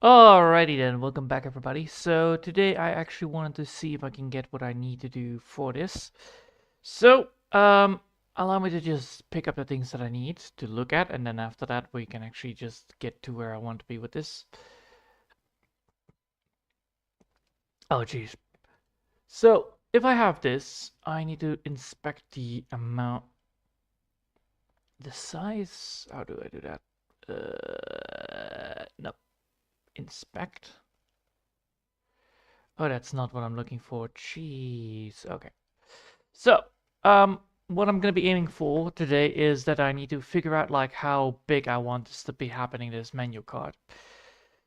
Alrighty then, welcome back everybody. So today I actually wanted to see if I can get what I need to do for this. So, allow me to just pick up the things that I need to look at, and then after that we can actually just get to where I want to be with this. Oh geez. So, if I have this, I need to inspect the amount, the size. How do I do that? No. Inspect. Oh, that's not what I'm looking for. Jeez. Okay. So, what I'm gonna be aiming for today is that I need to figure out like how big I want this to be happening, this menu card.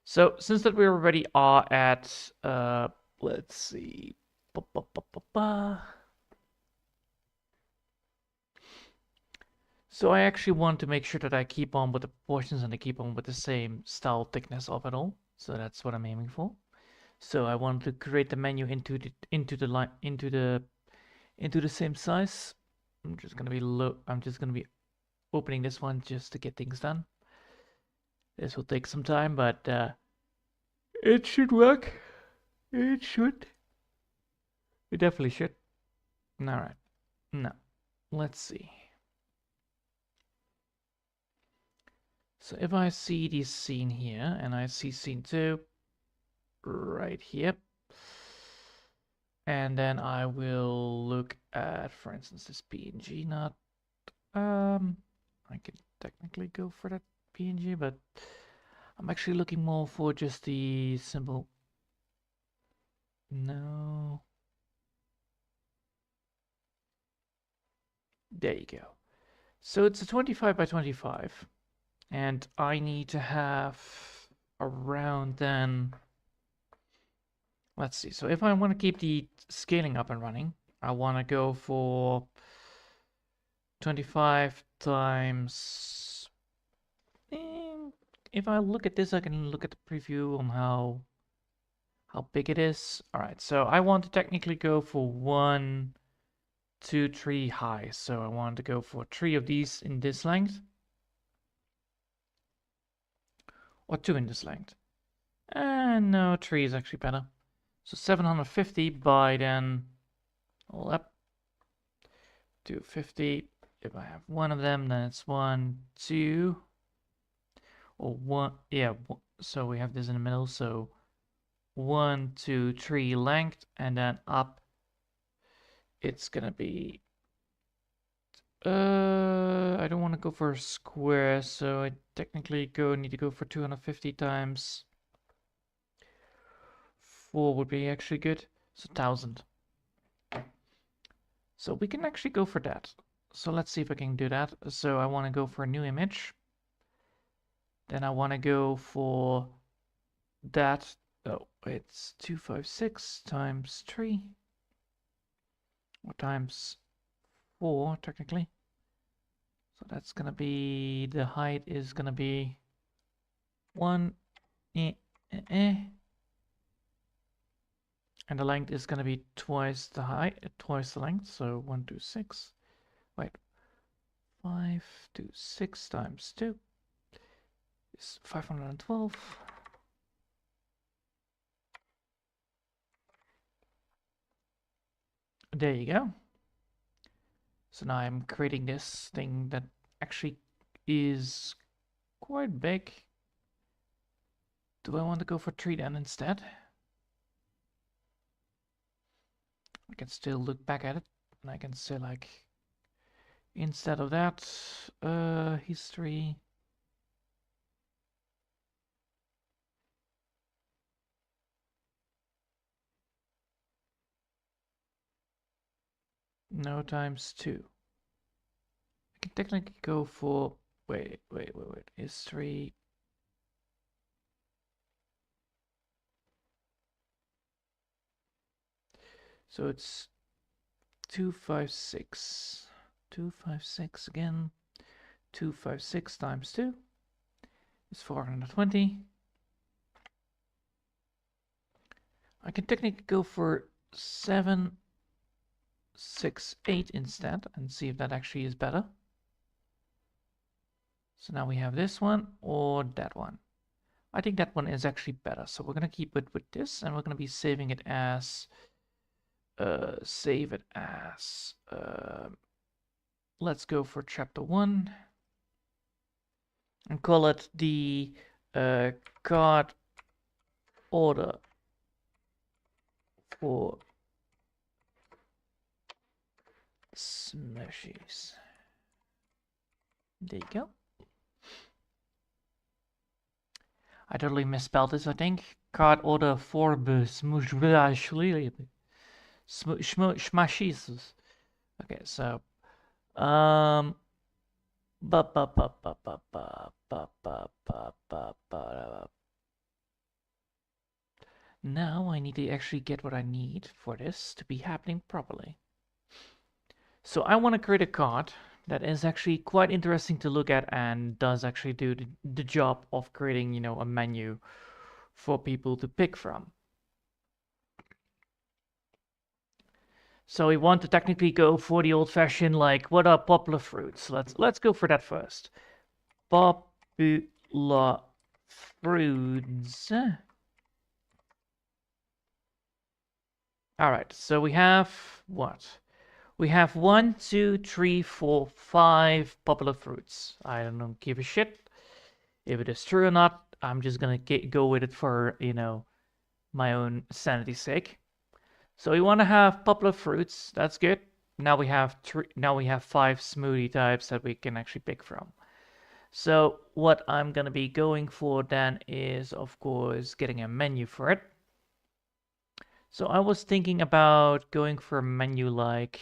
So, since that we already are at, let's see, ba, ba, ba, ba, ba. So I actually want to make sure that I keep on with the proportions and I keep on with the same style thickness of it all. So that's what I'm aiming for. So I want to create the menu into the line into the same size. I'm just gonna be opening this one just to get things done. This will take some time, but it should work. It should. It definitely should. All right. Now, let's see. So if I see this scene here, and I see scene 2 right here, and then I will look at, for instance, this PNG. Not, I can technically go for that PNG, but I'm actually looking more for just the simple. No. There you go. So it's a 25 by 25, and I need to have around then. Let's see. So if I want to keep the scaling up and running, I want to go for 25 times. If I look at this, I can look at the preview on how big it is. All right. So I want to technically go for 1, 2, 3 high. So I want to go for 3 of these in this length. Or 2 in this length. No, 3 is actually better. So 750 by then, all up, 250. If I have one of them, then it's 1, 2, or 1. Yeah, so we have this in the middle. So 1, 2, 3 length, and then up, it's gonna be. I don't want to go for a square, so I technically need to go for 250 times 4 would be actually good. So 1000. So we can actually go for that. So let's see if I can do that. So I want to go for a new image. Then I want to go for that. Oh, it's 256 times 3. Or times 4, technically. So that's going to be, the height is going to be 1, and the length is going to be twice the height, twice the length. So 126. Wait, 526 times 2 is 512. There you go. So now I'm creating this thing that actually is quite big. Do I want to go for 3 then instead? I can still look back at it and I can say like, instead of that, history. No, times 2. I can technically go for, wait, history. So it's 256. 256 again. 256 times 2 is 420. I can technically go for 768 instead and see if that actually is better. So now we have this one or that one. I think that one is actually better. So we're gonna keep it with this, and we're gonna be saving it as let's go for chapter 1 and call it the card order for smushies. There you go. I totally misspelled this, I think. Card order for smushies. Okay, so um now I need to actually get what I need for this to be happening properly. So I want to create a card that is actually quite interesting to look at and does actually do the job of creating, you know, a menu for people to pick from. So we want to technically go for the old-fashioned, like, what are popular fruits? Let's go for that first. Popular fruits. All right, so we have what? We have 1, 2, 3, 4, 5 popular fruits. I don't give a shit if it is true or not. I'm just gonna go with it for, you know, my own sanity's sake. So we want to have popular fruits. That's good. Now we have 5 smoothie types that we can actually pick from. So what I'm gonna be going for then is, of course, getting a menu for it. So I was thinking about going for a menu like,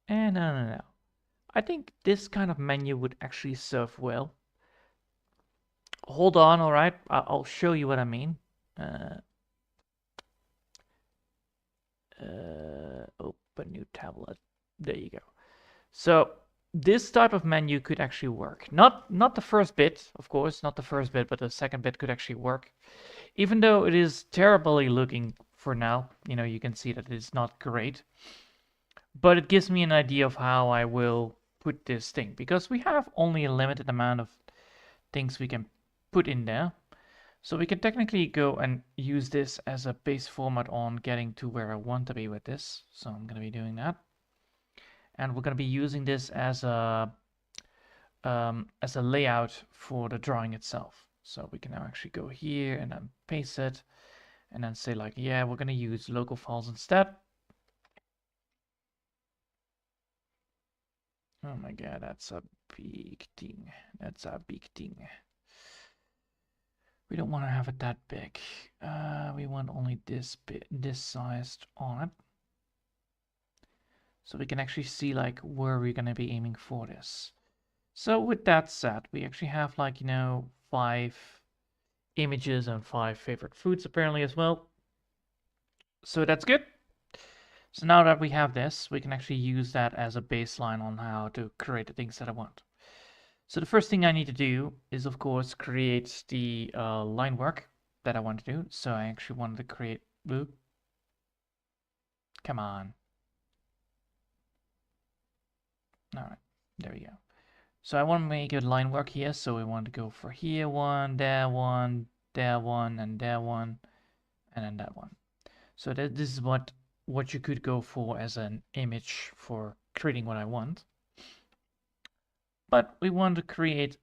no. I think this kind of menu would actually serve well. Hold on, all right. I'll show you what I mean. Open new tablet. There you go. So this type of menu could actually work. Not the first bit, of course, not the first bit, but the second bit could actually work. Even though it is terribly looking for now, you know, you can see that it's not great. But it gives me an idea of how I will put this thing, because we have only a limited amount of things we can put in there. So we can technically go and use this as a base format on getting to where I want to be with this. So I'm going to be doing that. And we're going to be using this as a layout for the drawing itself. So we can now actually go here and then paste it and then say like, yeah, we're going to use local files instead. Oh my god, that's a big thing. That's a big thing. We don't want to have it that big. We want only this bit, this sized on it. So we can actually see like where we're going to be aiming for this. So with that said, we actually have like, you know, 5 images and 5 favorite foods apparently as well. So that's good. So now that we have this, we can actually use that as a baseline on how to create the things that I want. So the first thing I need to do is, of course, create the line work that I want to do. So I actually wanted to create blue. Come on. All right, there we go. So I want to make a line work here. So we want to go for here one, there one, there one, and there one, and then that one. So this is what you could go for as an image for creating what I want. But we want to create,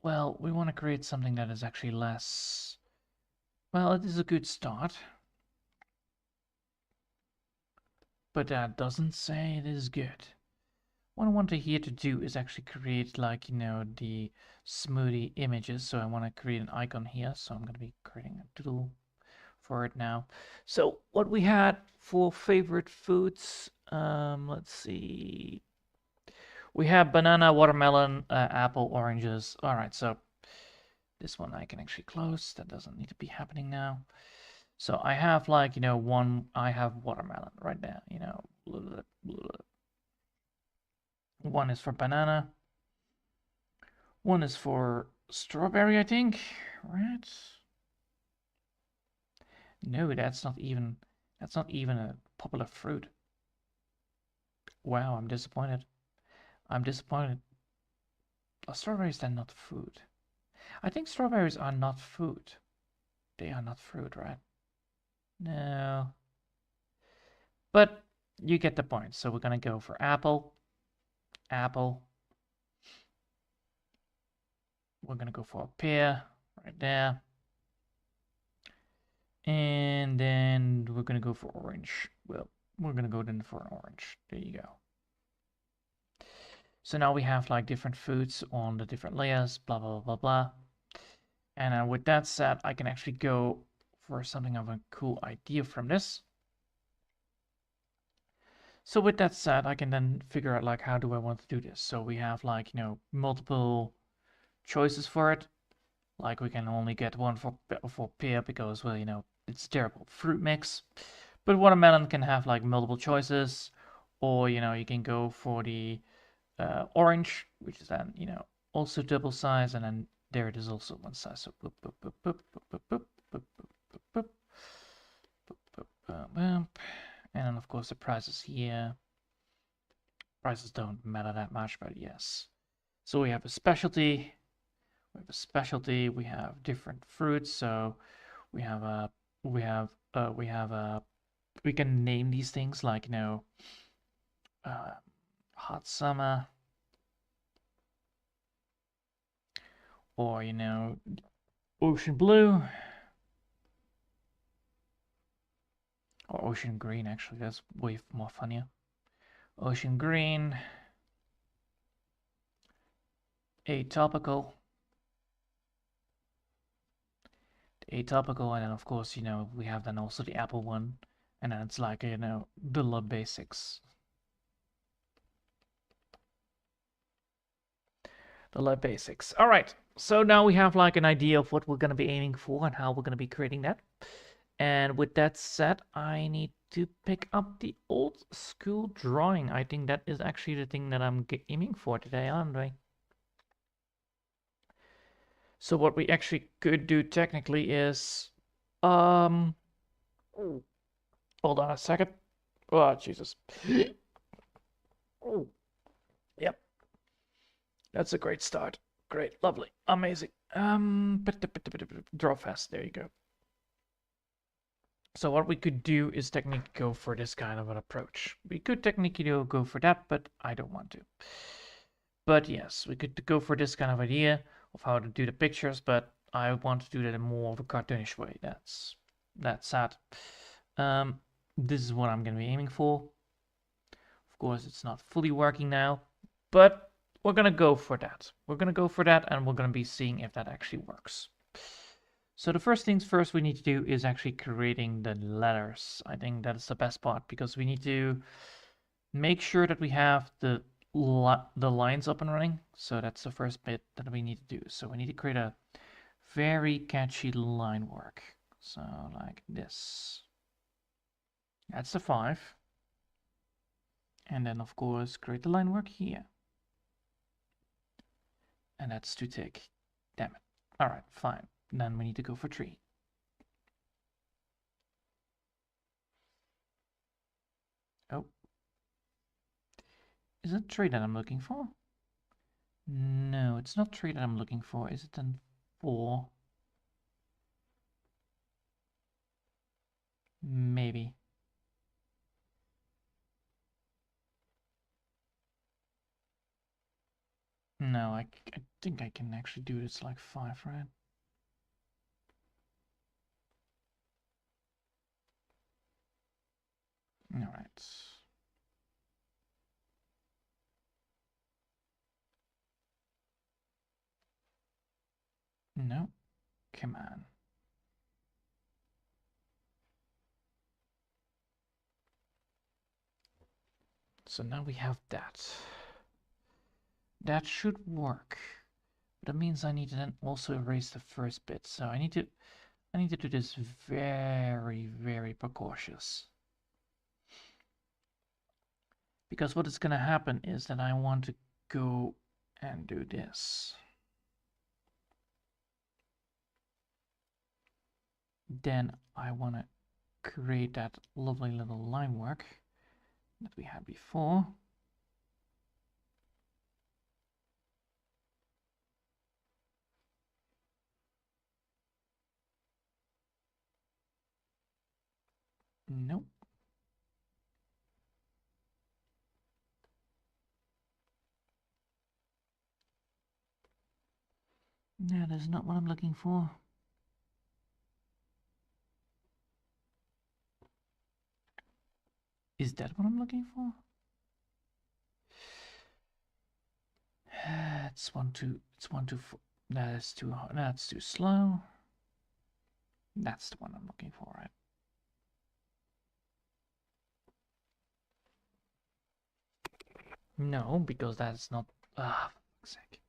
well, we want to create something that is actually less, well, it is a good start. But that doesn't say it is good. What I want to here to do is actually create like, you know, the smoothie images. So I want to create an icon here. So I'm going to be creating a doodle for it now. So what we had for favorite foods, let's see. We have banana, watermelon, apple, oranges. All right, so this one I can actually close. That doesn't need to be happening now. So I have like, you know, I have watermelon right there, you know. One is for banana. One is for strawberry, I think, right? No, that's not even a popular fruit. Wow, I'm disappointed. I'm disappointed. A strawberry is then not food. I think strawberries are not food. They are not fruit, right? No. But you get the point. So we're gonna go for apple, apple. We're gonna go for a pear right there. And then we're gonna go for orange. Well, we're gonna go then for an orange. There you go. So now we have like different foods on the different layers, blah, blah, blah, blah. And with that said, I can actually go for something of a cool idea from this. So with that said, I can then figure out like, how do I want to do this? So we have like, multiple choices for it. Like we can only get one for pear because, well, it's a terrible fruit mix. But watermelon can have like multiple choices, or you can go for the orange, which is then also double size, and then there it is also one size. So boop, boop, boop, boop, boop, boop, boop, boop, boop, boop, boop, boop. And then of course the prices here. Prices don't matter that much, but yes. So we have a specialty. We have a specialty. We have different fruits. So we have a we can name these things like hot summer, or ocean blue, or ocean green. Actually, that's way more funnier. Ocean green, atopical, and then of course we have then also the apple one, and then it's like the love basics. The lab basics. All right, so now we have like an idea of what we're going to be aiming for and how we're going to be creating that. And with that said, I need to pick up the old school drawing. I think that is actually the thing that I'm aiming for today, aren't I? So what we actually could do technically is, hold on a second. Oh, Jesus. Yep. That's a great start. Great, lovely, amazing. Draw fast, there you go. So what we could do is technically go for this kind of an approach. We could technically go for that, but I don't want to. But yes, we could go for this kind of idea of how to do the pictures, but I want to do that in more of a cartoonish way. That's sad. This is what I'm going to be aiming for. Of course, it's not fully working now, but we're going to go for that. We're going to go for that, and we're going to be seeing if that actually works. So the first things first we need to do is actually creating the letters. I think that's the best part because we need to make sure that we have the lines up and running. So that's the first bit that we need to do. So we need to create a very catchy line work. So like this. That's the 5. And then of course create the line work here. And that's to tick. Damn it. All right, fine. Then we need to go for 3. Oh. Is it 3 that I'm looking for? No, it's not 3 that I'm looking for. Is it then 4? Maybe. No, I think I can actually do this like 5, right? All right. No, come on. So now we have that. That should work. That means I need to then also erase the first bit. So I need to do this very, very precautious. Because what is going to happen is that I want to go and do this. Then I want to create that lovely little line work that we had before. Nope. No, that's not what I'm looking for. Is that what I'm looking for? It's 1, 2, it's 1, 2, 4. That's too hard. That's too slow. That's the one I'm looking for, right? No, because that's not. Ah, for fuck's sake.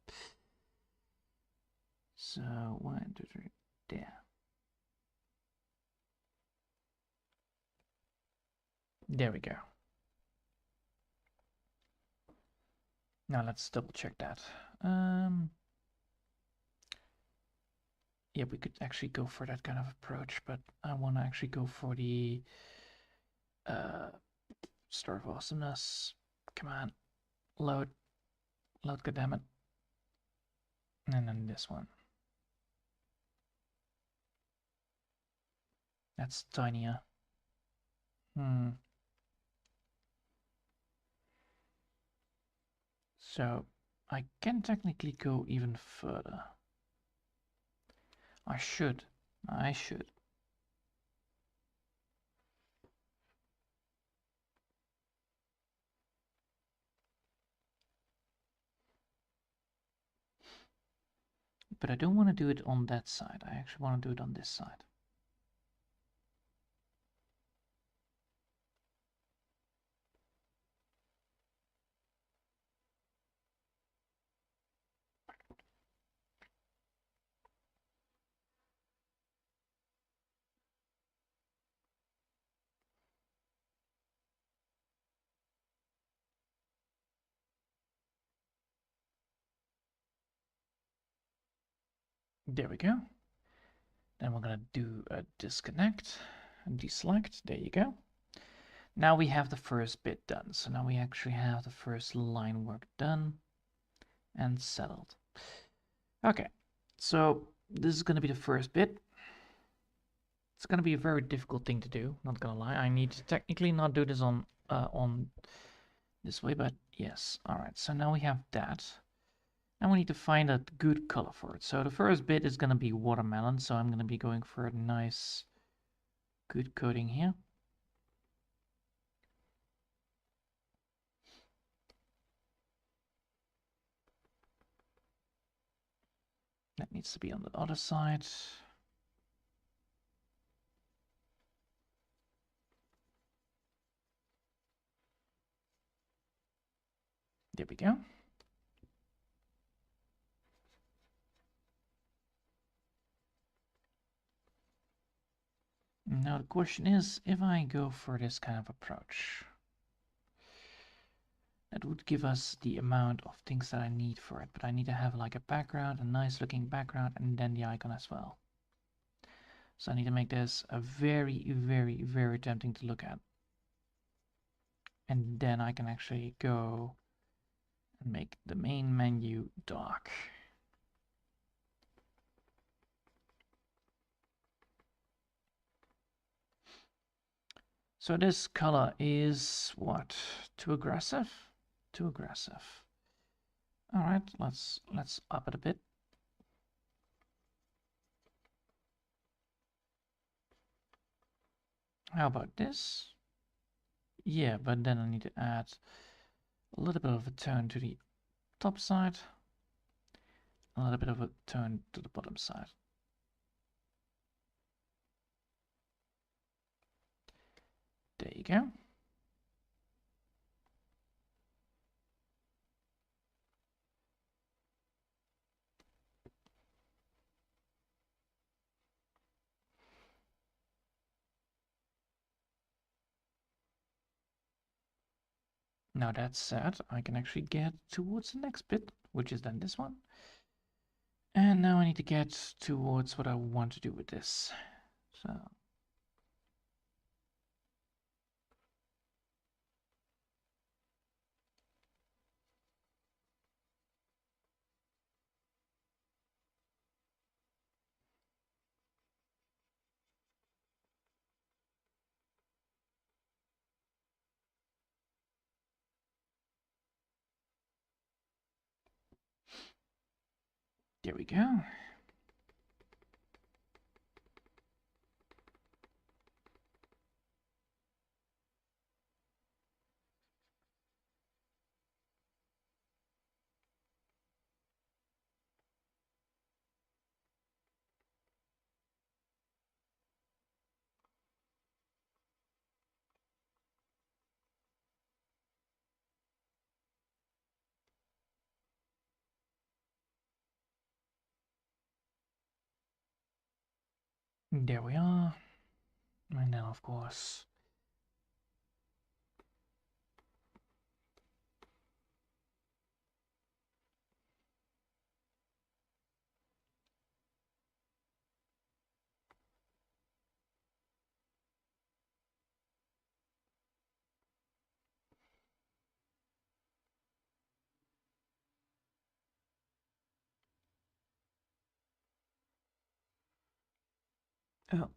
So 1, 2, 3, there. There we go. Now let's double check that. Yeah, we could actually go for that kind of approach, but I want to actually go for the Star of Awesomeness. Come on, load, goddammit. And then this one. That's tinier. So I can technically go even further. I should. But I don't want to do it on that side. I actually want to do it on this side. There we go. Then we're going to do a disconnect and deselect. There you go. Now we have the first bit done. So now we actually have the first line work done and settled. Okay, so this is going to be the first bit. It's going to be a very difficult thing to do, not going to lie. I need to technically not do this on this way, but yes. All right, so now we have that. Now we need to find a good color for it. So the first bit is going to be watermelon, so I'm going to be going for a nice, good coating here. That needs to be on the other side. There we go. Now the question is, if I go for this kind of approach, that would give us the amount of things that I need for it, but I need to have like a background, a nice looking background, and then the icon as well. So I need to make this a very, very, very tempting to look at. And then I can actually go and make the main menu dark. So this color is what? Too aggressive? Too aggressive. All right, let's up it a bit. How about this? Yeah, but then I need to add a little bit of a tone to the top side, a little bit of a tone to the bottom side. There you go. Now that said, I can actually get towards the next bit, which is then this one. And now I need to get towards what I want to do with this. So There we go. There we are. And now, of course, oh,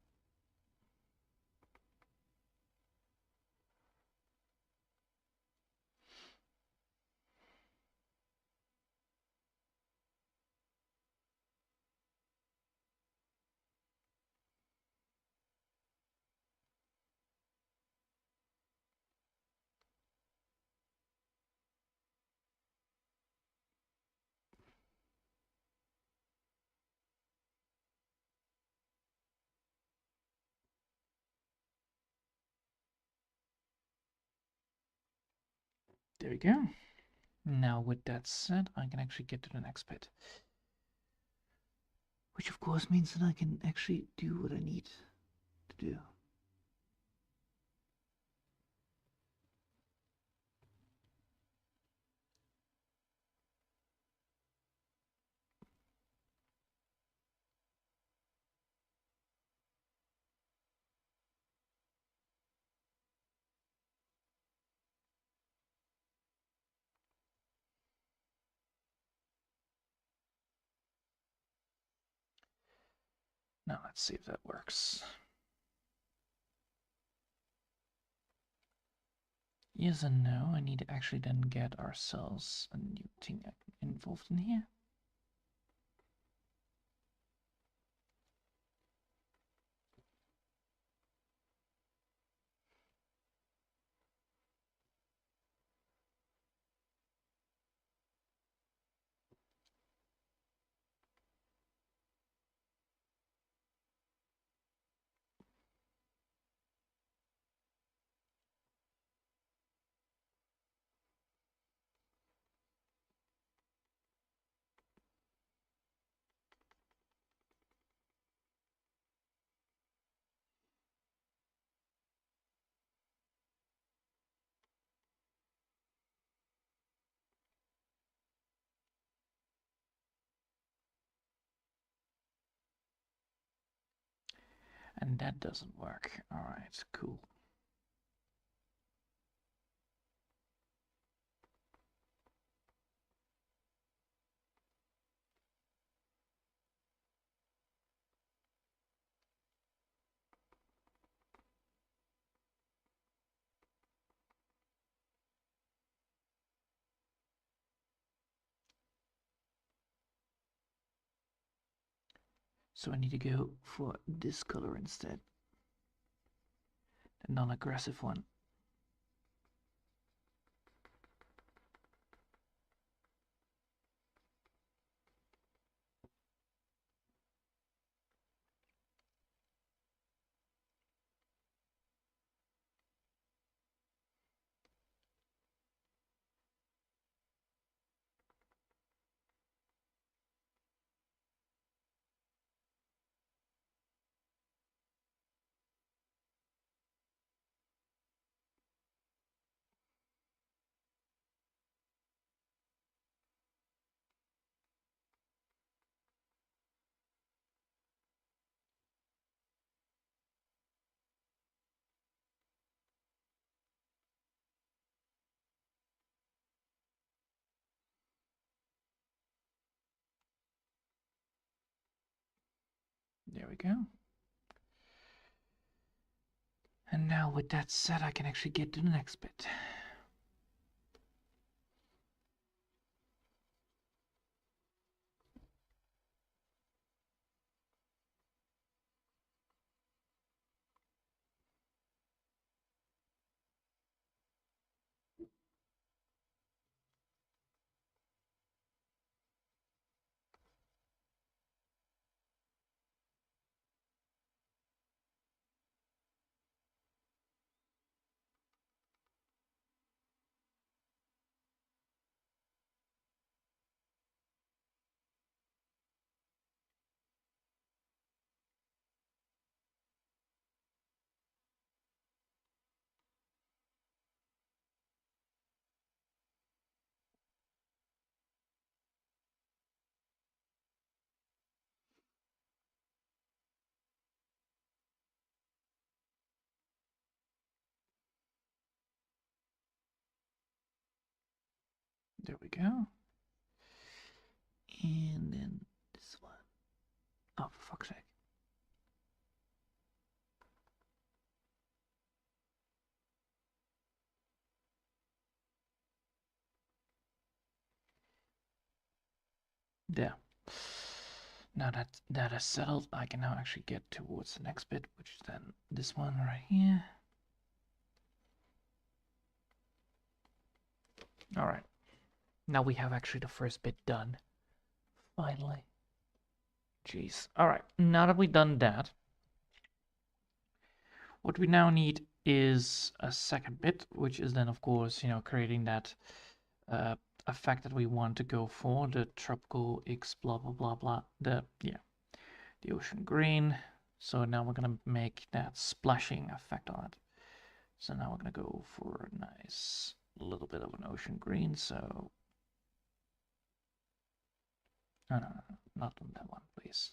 there we go. Now, with that said, I can actually get to the next bit. Which, of course, means that I can actually do what I need to do. Now, let's see if that works. Yes and no. I need to actually then get ourselves a new thing involved in here. And that doesn't work. Alright, cool. So I need to go for this color instead. The non-aggressive one. There we go. And now with that said, I can actually get to the next bit. There we go. And then this one. Oh, for fuck's sake. There. Now that that is settled, I can now actually get towards the next bit, which is then this one right here. All right. Now we have actually the first bit done. Finally. Jeez. All right. Now that we've done that, what we now need is a second bit, which is then, of course, creating that effect that we want to go for, the tropical X blah blah blah blah, the ocean green. So now we're gonna make that splashing effect on it. So now we're gonna go for a nice little bit of an ocean green. So no, not on that one, please.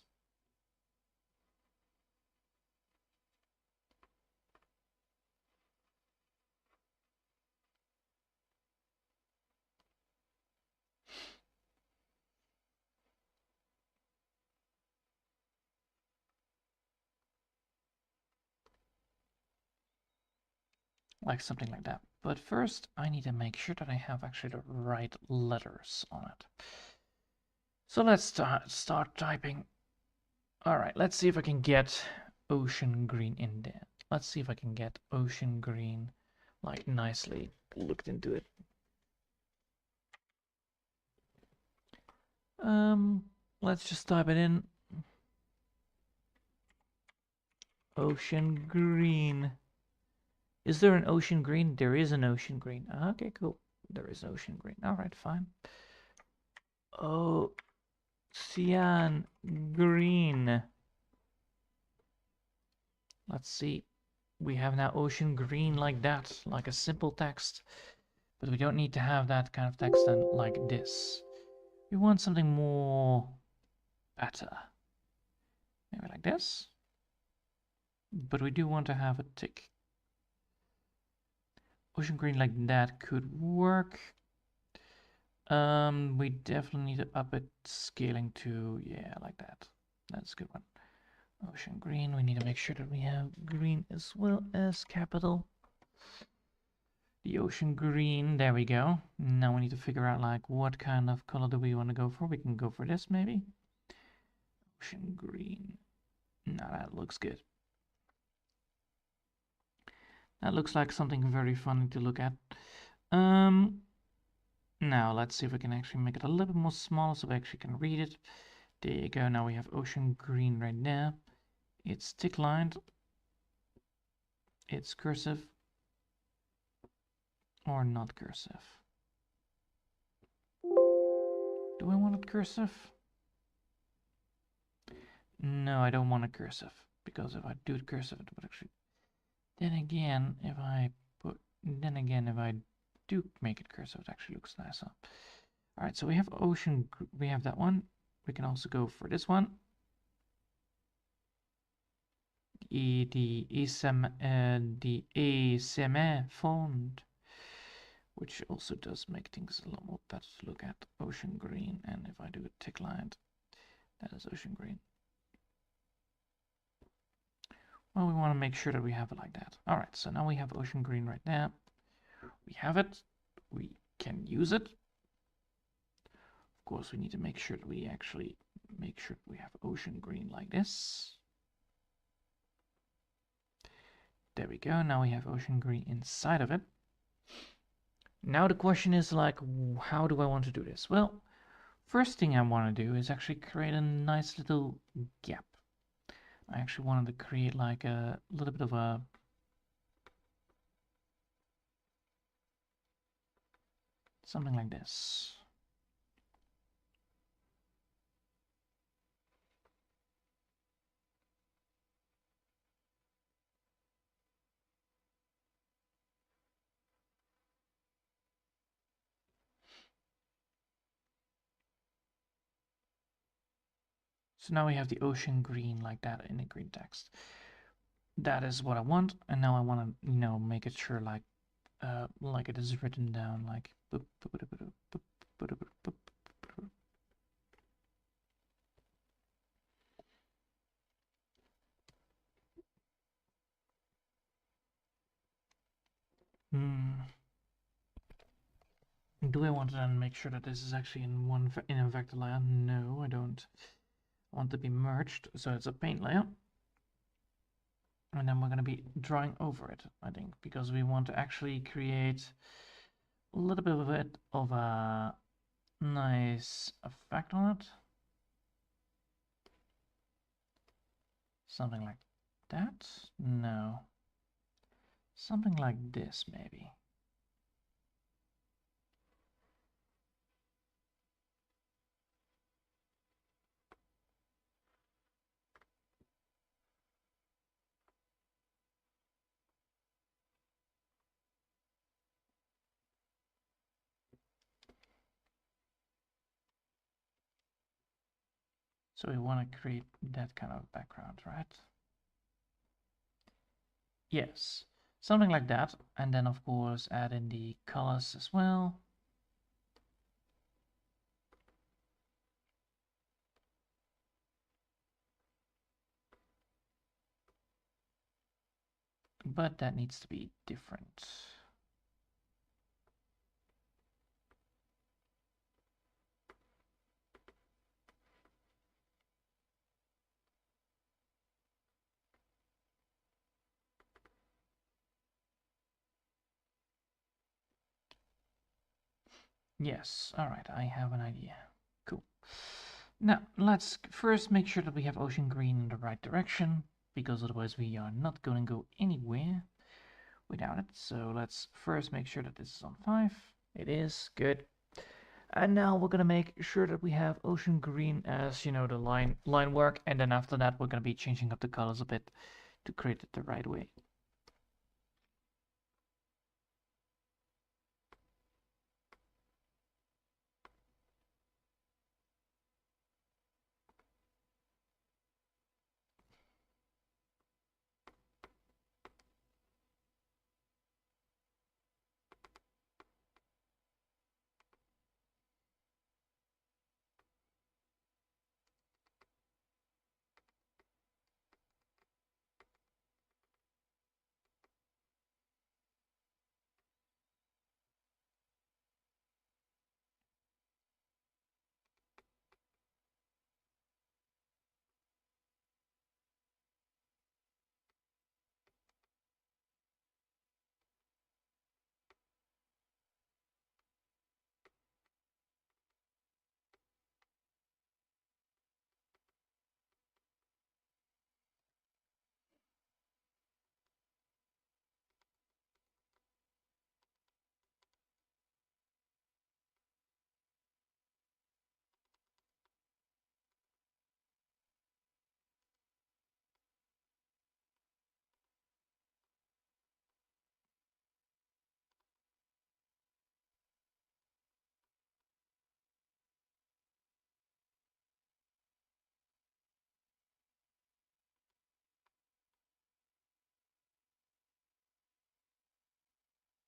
Like something like that. But first, I need to make sure that I have actually the right letters on it. So let's start typing. All right, let's see if I can get ocean green in there. Let's see if I can get ocean green, like nicely looked into it. Let's just type it in. Ocean green. Is there an ocean green? There is an ocean green. Okay, cool. There is ocean green. All right, fine. Ocean green. Let's see. We have now ocean green like that, like a simple text. But we don't need to have that kind of text then like this. We want something more better. Maybe like this. But we do want to have a tick. Ocean green like that could work. We definitely need to up it scaling to, yeah, like that. That's a good one. Ocean green, we need to make sure that we have green as well as capital. The ocean green, there we go. Now we need to figure out like what kind of color do we want to go for. We can go for this maybe. Ocean green. Now that looks good. That looks like something very funny to look at. Now let's see if we can actually make it a little bit more small so we actually can read it. There you go. Now we have ocean green right there. It's tick lined. It's cursive. Or not cursive. Do I want it cursive? No, I don't want it cursive. Because if I do it cursive, it would actually... Then again, if I do make it cursive, it actually looks nicer. Alright, so we have ocean, we have that one. We can also go for this one. The ASMR font, which also does make things a lot more better to look at. Ocean green, and if I do a tick lined, that is ocean green. Well, we want to make sure that we have it like that. All right, so now we have ocean green right there. We have it. We can use it. Of course, we need to make sure that we actually make sure we have ocean green like this. There we go. Now we have ocean green inside of it. Now the question is like, how do I want to do this? Well, first thing I want to do is actually create a nice little gap. I actually wanted to create like a little bit of a something like this. So now we have the ocean green like that in the green text. That is what I want, and now I want to, make it sure like it is written down like boop, boop, boop, boop, boop. Do I want to then make sure that this is actually in in a vector layer? No, I don't want to be merged, so it's a paint layer. And then we're going to be drawing over it, I think, because we want to actually create a little bit of a nice effect on it. Something like that? No. Something like this, maybe. So we want to create that kind of background, right? Yes, something like that. And then, of course, add in the colors as well. But that needs to be different. Yes, all right, I have an idea. Cool. Now, let's first make sure that we have ocean green in the right direction, because otherwise we are not going to go anywhere without it. So let's first make sure that this is on 5. It is, good. And now we're going to make sure that we have ocean green as, you know, the line work, and then after that we're going to be changing up the colors a bit to create it the right way.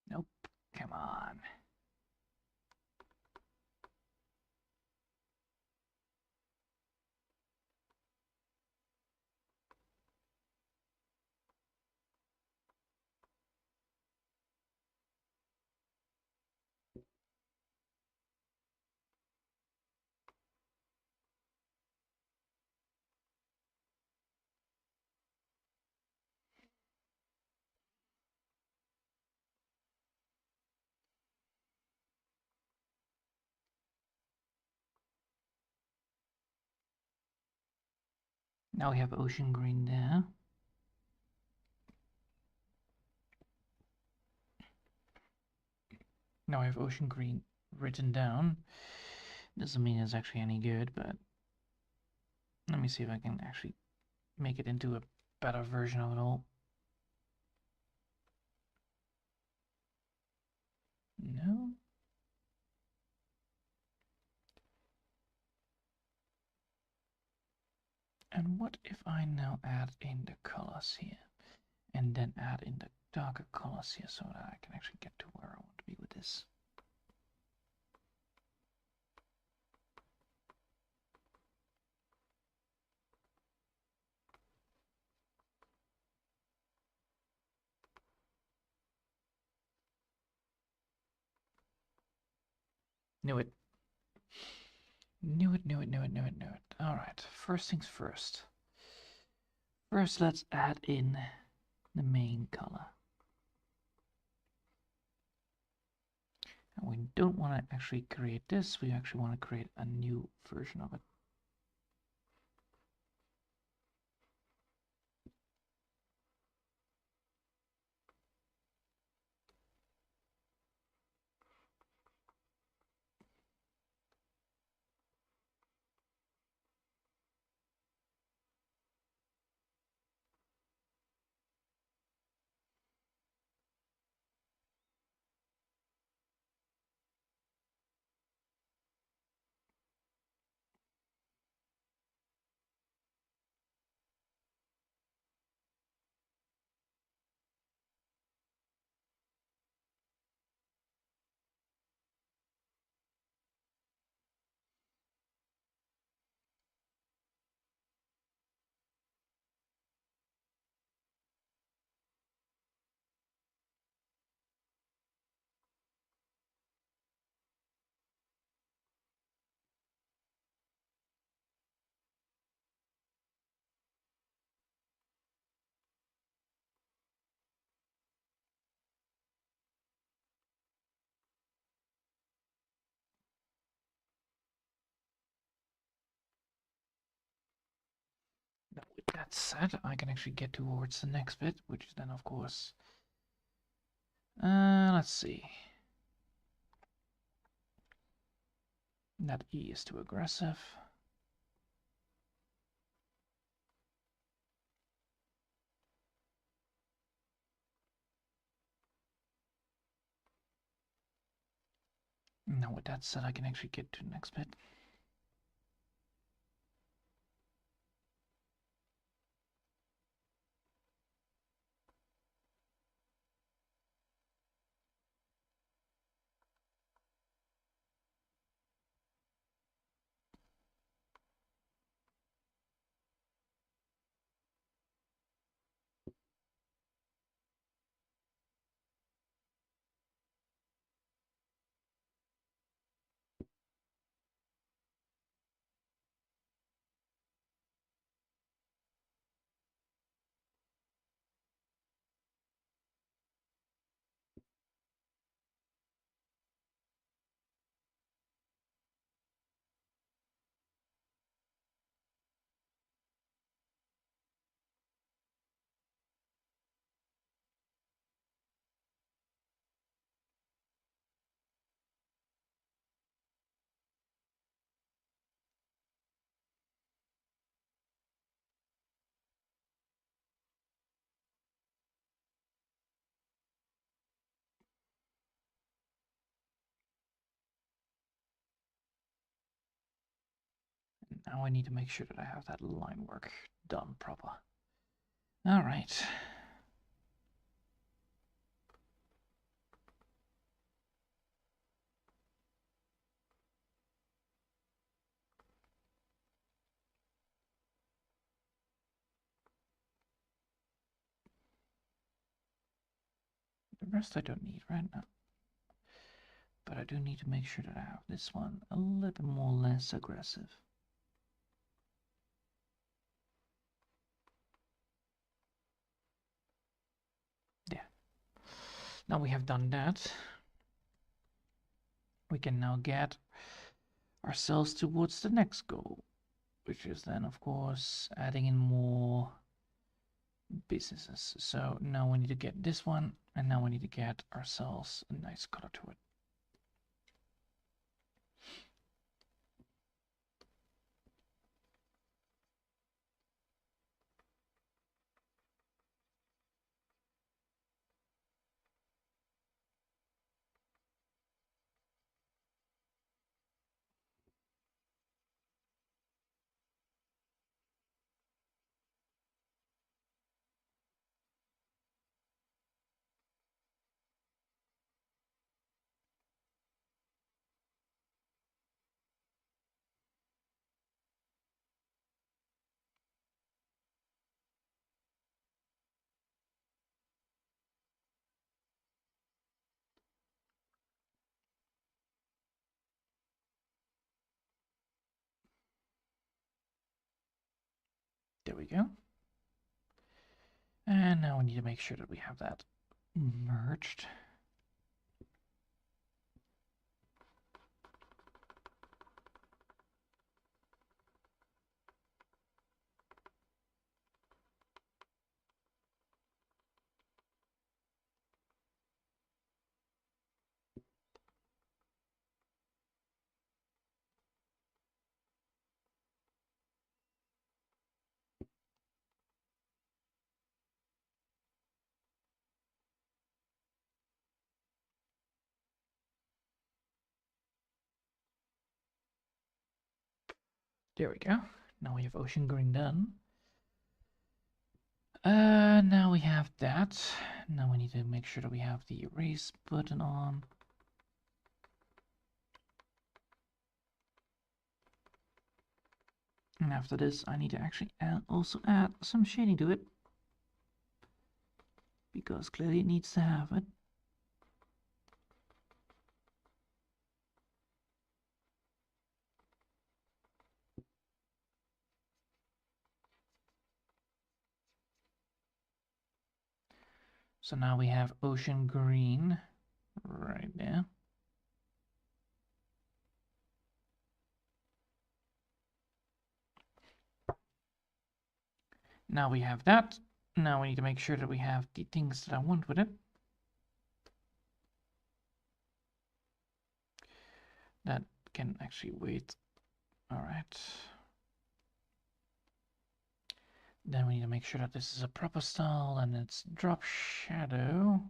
Nope, come on. Now we have ocean green there. Now I have ocean green written down. Doesn't mean it's actually any good, but let me see if I can actually make it into a better version of it all. No? And what if I now add in the colors here, and then add in the darker colors here so that I can actually get to where I want to be with this? Knew it. Knew it, knew it, knew it, knew it, knew it. Alright, first things first. First, let's add in the main color. And we don't want to actually create this, we actually want to create a new version of it. Now, with that said, I can actually get towards the next bit, which is then, of course, let's see. That E is too aggressive. Now, with that said, I can actually get to the next bit. Now I need to make sure that I have that line work done proper. All right. The rest I don't need right now. But I do need to make sure that I have this one a little bit more less aggressive. Yeah. Now we have done that. We can now get ourselves towards the next goal, which is then, of course, adding in more businesses. So now we need to get this one, and now we need to get ourselves a nice color to it. There we go. And now we need to make sure that we have that merged. There we go. Now we have ocean green done. Now we have that. Now we need to make sure that we have the erase button on. And after this, I need to actually also add some shading to it, because clearly it needs to have it. So now we have ocean green right there. Now we have that. Now we need to make sure that we have the things that I want with it. That can actually wait. All right. Then we need to make sure that this is a proper style, and it's drop shadow.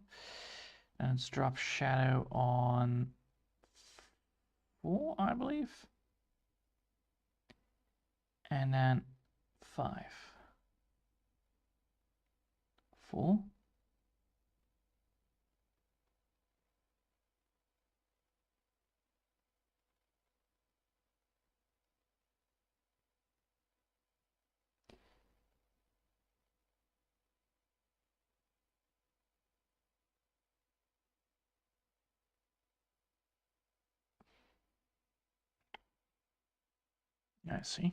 And it's drop shadow on 4, I believe. And then 5. 4. I see.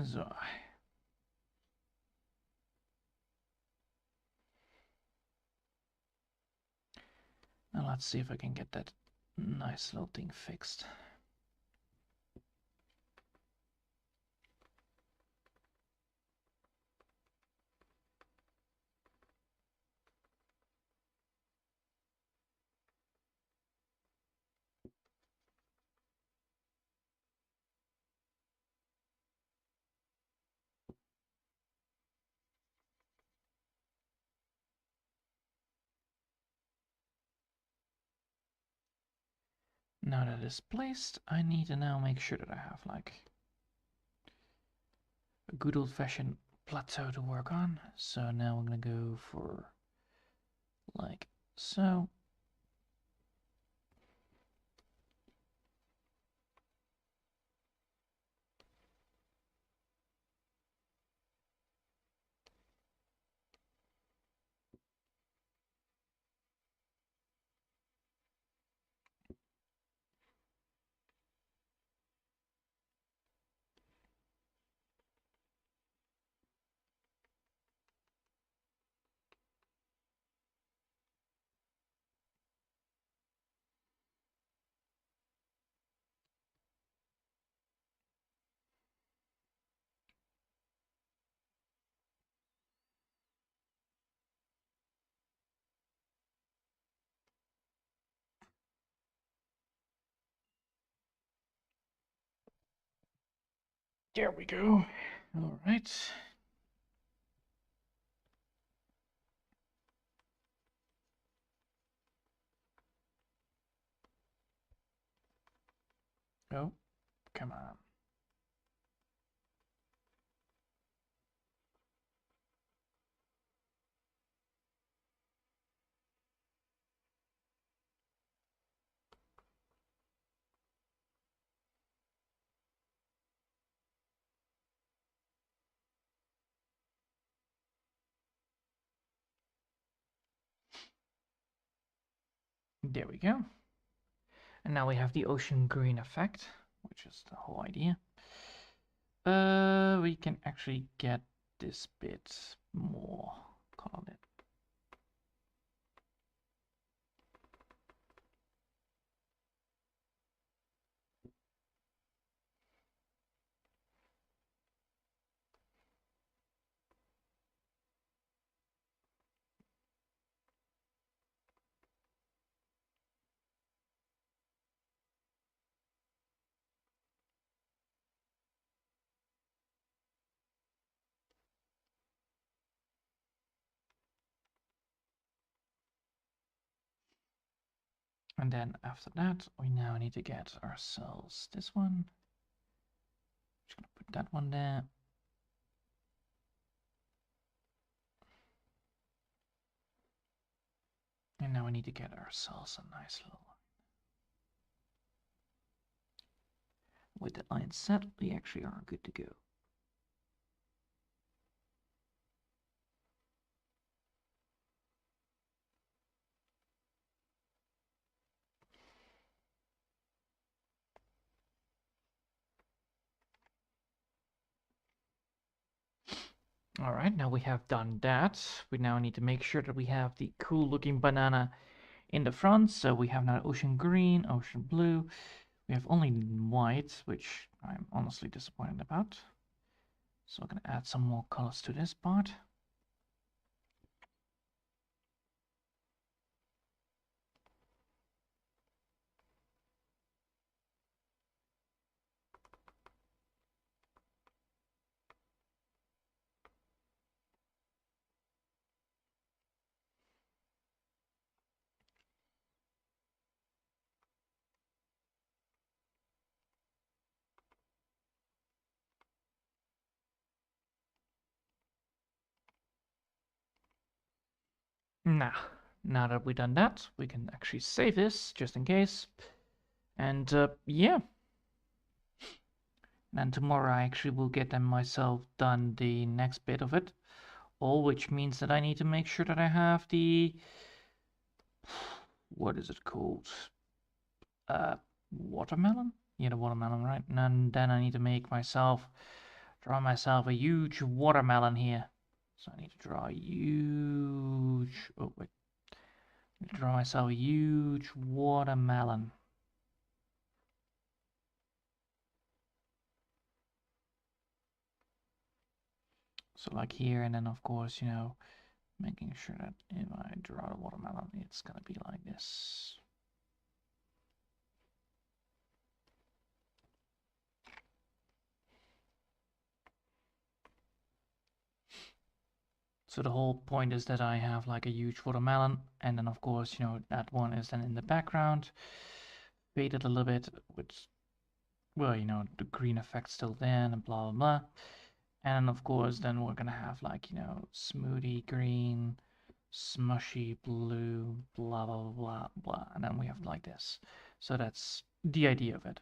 So. Now let's see if I can get that nice little thing fixed. Now that it's placed, I need to now make sure that I have like a good old-fashioned plateau to work on. So now I'm gonna go for like so. There we go. All right. Oh, come on. There we go. And now we have the ocean green effect, which is the whole idea. We can actually get this bit more colored. And then after that, we now need to get ourselves this one. Just gonna put that one there. And now we need to get ourselves a nice little line. With the line set, we actually are good to go. All right, now we have done that. We now need to make sure that we have the cool looking banana in the front. So we have now ocean green, ocean blue. We have only white, which I'm honestly disappointed about. So I'm going to add some more colors to this part. Now that we've done that, we can actually save this just in case. And yeah. And tomorrow I actually will get them myself done the next bit of it. All which means that I need to make sure that I have the... What is it called? Watermelon? Yeah, the watermelon, right? And then I need to make myself... Draw myself a huge watermelon here. So I need to draw a huge... Oh, wait. I need to draw myself a huge watermelon. So like here, and then of course, you know, making sure that if I draw the watermelon, it's gonna be like this. So the whole point is that I have like a huge watermelon, and then of course, you know, that one is then in the background, faded a little bit with, well, you know, the green effect still there, and blah, blah, blah. And then of course, then we're gonna have like, you know, smoothie green, smushy blue, blah, blah, blah, blah. And then we have like this. So that's the idea of it.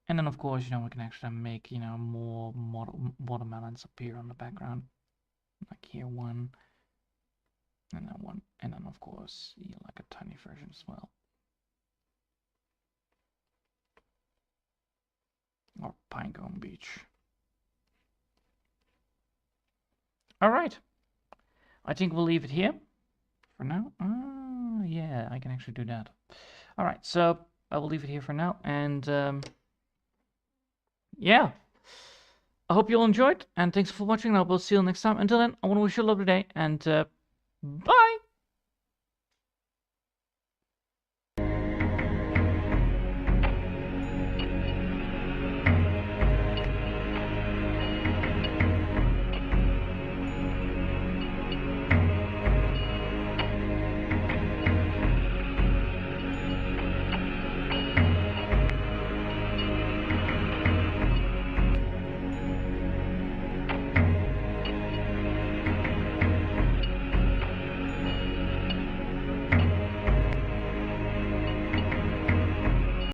And then of course, you know, we can actually make, you know, more watermelons appear on the background. Like here one, and then one, and then of course, yeah, like a tiny version as well. Or Pinecone Beach. All right. I think we'll leave it here for now. Yeah, I can actually do that. All right, so I will leave it here for now. And yeah, I hope you all enjoyed. And thanks for watching. I will see you next time. Until then, I want to wish you a lovely day. And bye.